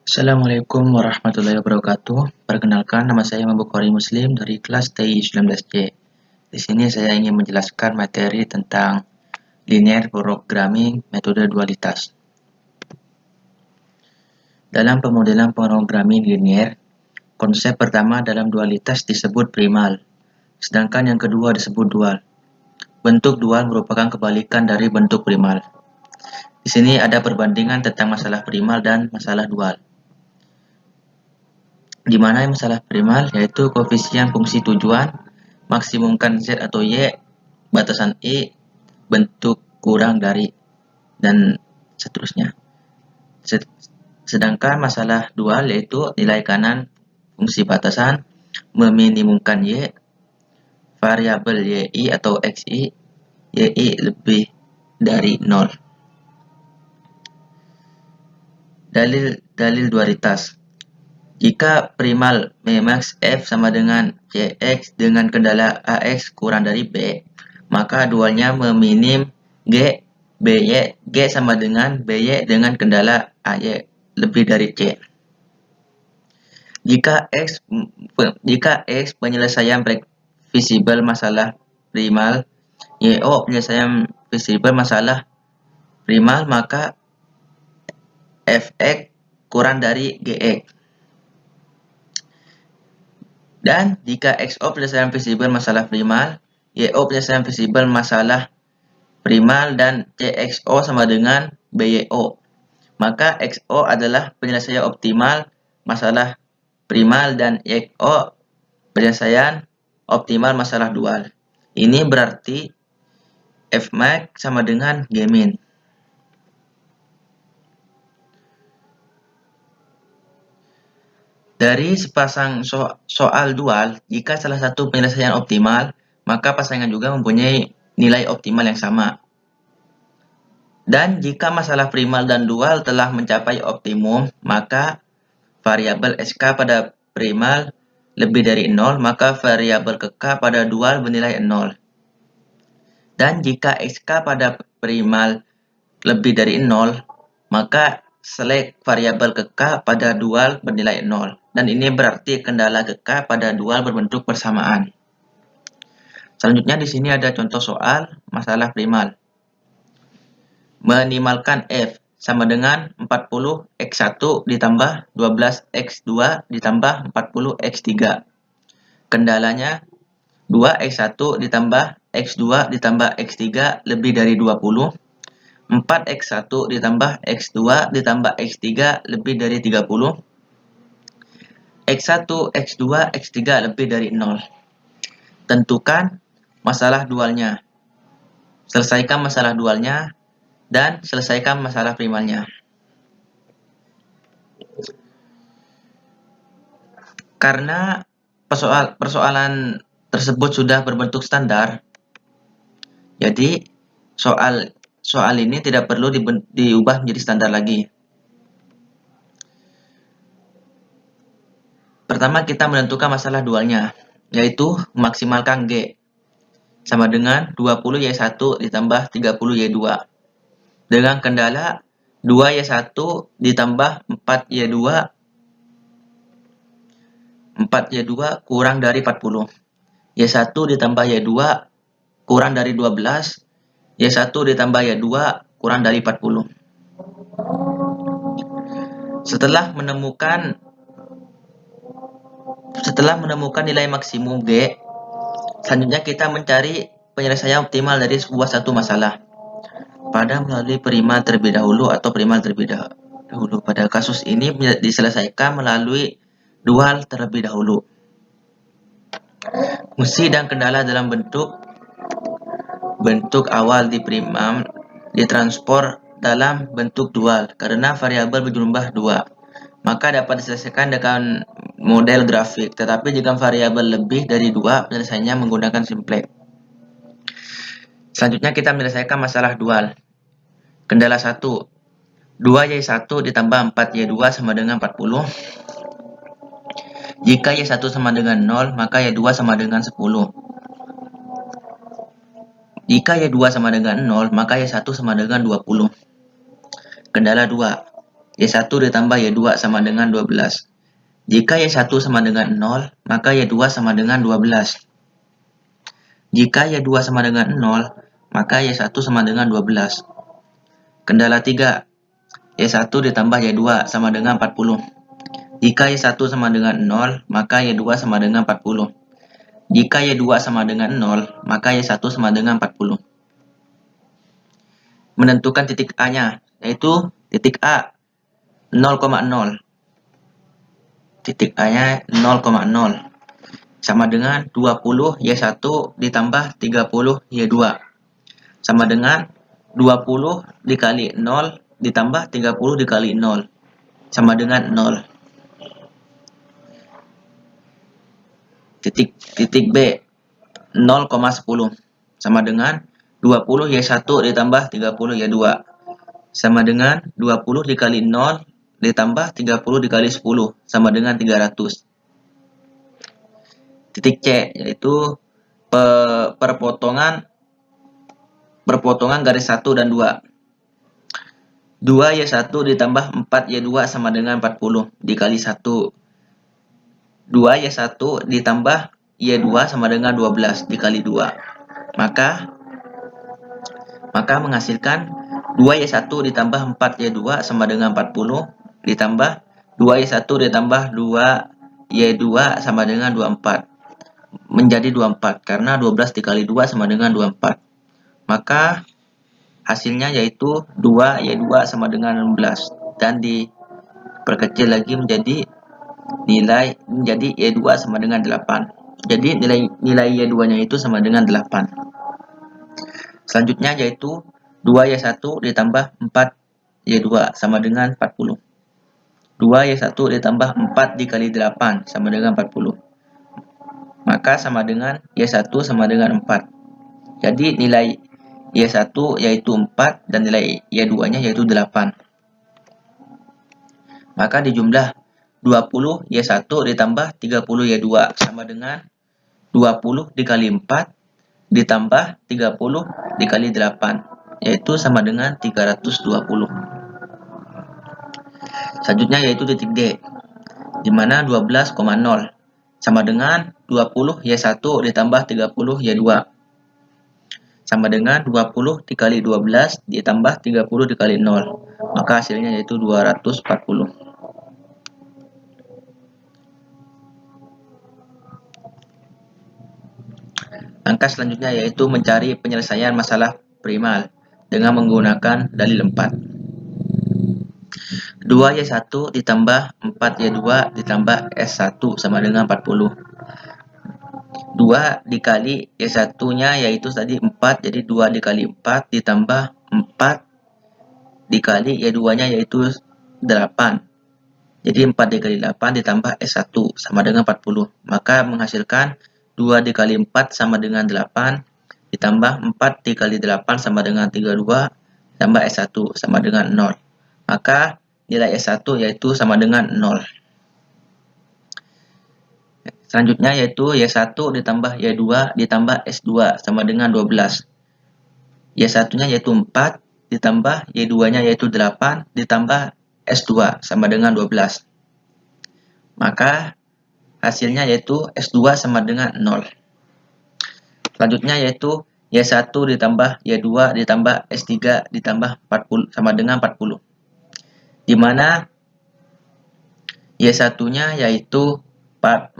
Assalamualaikum warahmatullahi wabarakatuh. Perkenalkan, nama saya Bukhari Muslim dari kelas TI 19C. Di sini saya ingin menjelaskan materi tentang linear programming metode dualitas. Dalam pemodelan programming linear, konsep pertama dalam dualitas disebut primal, sedangkan yang kedua disebut dual. Bentuk dual merupakan kebalikan dari bentuk primal. Di sini ada perbandingan tentang masalah primal dan masalah dual. Di mana masalah primal yaitu koefisien fungsi tujuan, maksimumkan Z atau Y, batasan I, bentuk kurang dari, dan seterusnya. Sedangkan masalah dual yaitu nilai kanan fungsi batasan, meminimumkan Y, variabel YI atau XI, YI lebih dari 0. Dalil dualitas. Jika primal Mmax F sama dengan Cx dengan kendala Ax kurang dari B, maka dualnya meminim G, By, G sama dengan By dengan kendala Ay lebih dari C. Jika X penyelesaian visible masalah primal, YO penyelesaian visible masalah primal, maka Fx kurang dari Gx. Dan jika XO penyelesaian visible masalah primal, YO penyelesaian visible masalah primal, dan CXO sama dengan BYO, maka XO adalah penyelesaian optimal masalah primal dan YO penyelesaian optimal masalah dual. Ini berarti Fmax sama dengan Gmin. Dari sepasang soal dual, jika salah satu penyelesaian optimal, maka pasangan juga mempunyai nilai optimal yang sama. Dan jika masalah primal dan dual telah mencapai optimum, maka variabel SK pada primal lebih dari 0, maka variabel KK pada dual bernilai 0. Dan jika SK pada primal lebih dari 0, maka select variabel KK pada dual bernilai 0. Dan ini berarti kendala KK pada dual berbentuk persamaan. Selanjutnya di sini ada contoh soal masalah primal. Minimalkan F sama dengan 40x1 ditambah 12x2 ditambah 40x3. Kendalanya 2x1 ditambah x2 ditambah x3 lebih dari 20. 4x1 ditambah x2 ditambah x3 lebih dari 30. X1, X2, X3 lebih dari 0. Tentukan masalah dualnya. Selesaikan masalah dualnya dan selesaikan masalah primalnya. Karena persoalan tersebut sudah berbentuk standar, jadi soal ini tidak perlu diubah menjadi standar lagi. Pertama, kita menentukan masalah dualnya, yaitu memaksimalkan G sama dengan 20Y1 ditambah 30Y2 dengan kendala 2Y1 ditambah 4Y2 kurang dari 40. Y1 ditambah Y2 kurang dari 12. Y1 ditambah Y2 kurang dari 40. Setelah menemukan nilai maksimum G, selanjutnya kita mencari penyelesaian optimal dari satu masalah melalui primal terlebih dahulu atau primal terlebih dahulu. Pada kasus ini diselesaikan melalui dual terlebih dahulu. Fungsi dan kendala dalam bentuk awal di primal ditranspor dalam bentuk dual karena variabel berjumlah 2. Maka dapat diselesaikan dengan model grafik, tetapi jika variabel lebih dari 2, penyelesaiannya menggunakan simplex. Selanjutnya kita menyelesaikan masalah dual. Kendala 1, 2Y1 ditambah 4Y2 sama dengan 40. Jika Y1 sama dengan 0, maka Y2 sama dengan 10. Jika Y2 sama dengan 0, maka Y1 sama dengan 20. Kendala 2, Y1 ditambah Y2 sama dengan 12. Jika Y1 sama dengan 0, maka Y2 sama dengan 12. Jika Y2 sama dengan 0, maka Y1 sama dengan 12. Kendala 3. Y1 ditambah Y2 sama dengan 40. Jika Y1 sama dengan 0, maka Y2 sama dengan 40. Jika Y2 sama dengan 0, maka Y1 sama dengan 40. Menentukan titik A-nya, yaitu titik A 0,0. Titik A-nya 0,0 sama dengan 20 Y1 ditambah 30 Y2 sama dengan 20 dikali 0 ditambah 30 dikali 0 sama dengan 0. Titik B 0,10 sama dengan 20 Y1 ditambah 30 Y2 sama dengan 20 dikali 0 ditambah 30 dikali 10 sama dengan 300. Titik C yaitu perpotongan garis 1 dan 2. 2Y1 ditambah 4Y2 sama dengan 40 dikali 1. 2Y1 ditambah Y2 sama dengan 12 dikali 2. Maka menghasilkan 2Y1 ditambah 4Y2 sama dengan 40 ditambah 2Y1 ditambah 2Y2 sama dengan 24 menjadi 24 karena 12 dikali 2 sama dengan 24. Maka hasilnya yaitu 2Y2 sama dengan 16 dan diperkecil lagi menjadi Y2 sama dengan 8. Jadi nilai Y2-nya itu sama dengan 8. Selanjutnya yaitu 2Y1 ditambah 4Y2 sama dengan 40. 2Y1 ditambah 4 dikali 8 sama dengan 40. Maka sama dengan Y1 sama dengan 4. Jadi nilai Y1 yaitu 4 dan nilai Y2-nya yaitu 8. Maka dijumlah 20 Y1 ditambah 30 Y2 sama dengan 20 dikali 4 ditambah 30 dikali 8 yaitu sama dengan 320. Selanjutnya yaitu titik D di mana 12,0 sama dengan 20 Y1 ditambah 30 Y2 sama dengan 20 dikali 12 ditambah 30 dikali 0. Maka hasilnya yaitu 240. Langkah selanjutnya yaitu mencari penyelesaian masalah primal dengan menggunakan dalil 4. 2Y1 ditambah 4Y2 ditambah S1 sama dengan 40. 2 dikali Y1-nya yaitu tadi 4, jadi 2 dikali 4 ditambah 4 dikali Y2-nya yaitu 8. Jadi 4 dikali 8 ditambah S1 sama dengan 40. Maka menghasilkan 2 dikali 4 sama dengan 8 ditambah 4 dikali 8 sama dengan 32 tambah S1 sama dengan 0. Maka nilai S1 yaitu sama dengan 0. Selanjutnya yaitu Y1 ditambah Y2 ditambah S2 sama dengan 12. Y1-nya yaitu 4 ditambah Y2-nya yaitu 8 ditambah S2 sama dengan 12. Maka hasilnya yaitu S2 sama dengan 0. Selanjutnya yaitu Y1 ditambah Y2 ditambah S3 ditambah 40 sama dengan 40. Di mana Y1-nya yaitu 4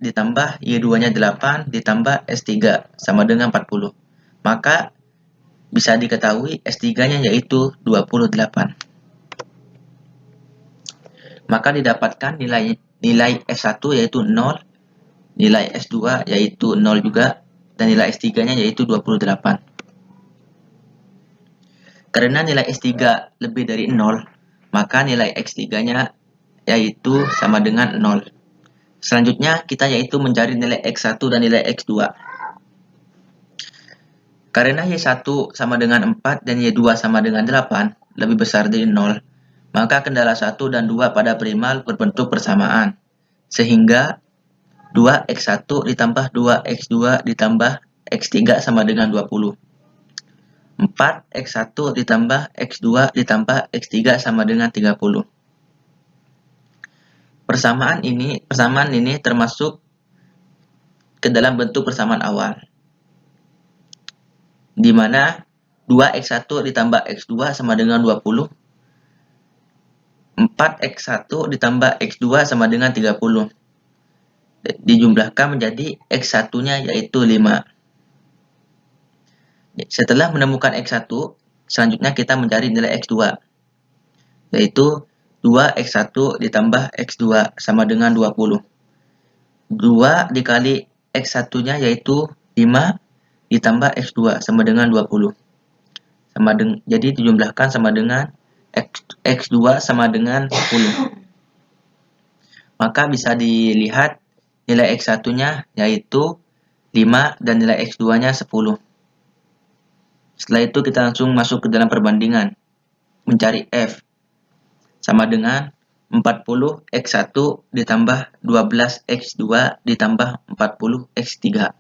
ditambah Y2-nya 8 ditambah S3 sama dengan 40. Maka bisa diketahui S3-nya yaitu 28. Maka didapatkan nilai S1 yaitu 0, nilai S2 yaitu 0 juga, dan nilai S3-nya yaitu 28. Karena nilai S3 lebih dari 0, maka nilai X3-nya yaitu sama dengan 0. Selanjutnya kita yaitu mencari nilai X1 dan nilai X2. Karena Y1 sama dengan 4 dan Y2 sama dengan 8 lebih besar dari 0, maka kendala 1 dan 2 pada primal berbentuk persamaan. Sehingga 2X1 ditambah 2X2 ditambah X3 sama dengan 20. 4X1 ditambah X2 ditambah X3 sama dengan 30. Persamaan ini termasuk ke dalam bentuk persamaan awal, di mana 2x1 ditambah x2 sama dengan 20, 4x1 ditambah x2 sama dengan 30. Dijumlahkan menjadi x1-nya yaitu 5. Setelah menemukan x1, selanjutnya kita mencari nilai x2, yaitu 2x1 ditambah x2 sama dengan 20. 2 dikali x1-nya yaitu 5 ditambah x2 sama dengan 20. Jadi dijumlahkan sama dengan x2 sama dengan 10. Maka bisa dilihat nilai x1-nya yaitu 5 dan nilai x2-nya 10. Setelah itu kita langsung masuk ke dalam perbandingan. Mencari f sama dengan 40x1 ditambah 12x2 ditambah 40x3.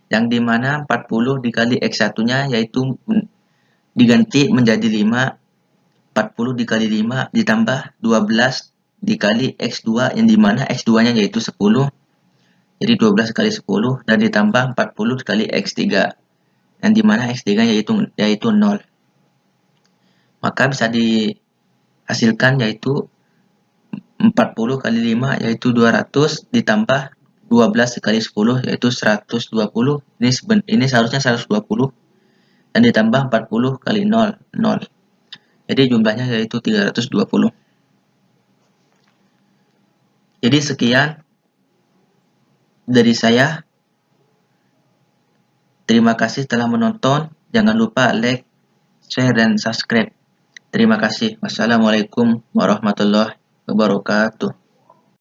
Yang dimana 40 dikali x1-nya yaitu diganti menjadi 5. 40 dikali 5 ditambah 12 dikali x2 yang dimana x2-nya yaitu 10. Jadi 12 kali 10 dan ditambah 40 kali x3. Yang dimana x3-nya yaitu 0. Maka bisa dihasilkan yaitu 40 kali 5 yaitu 200 ditambah 12 kali 10 yaitu 120. Ini seharusnya 120 dan ditambah 40 kali 0, 0. Jadi jumlahnya yaitu 320. Jadi sekian dari saya. Terima kasih telah menonton. Jangan lupa like, share, dan subscribe. Terima kasih. Wassalamualaikum warahmatullahi wabarakatuh.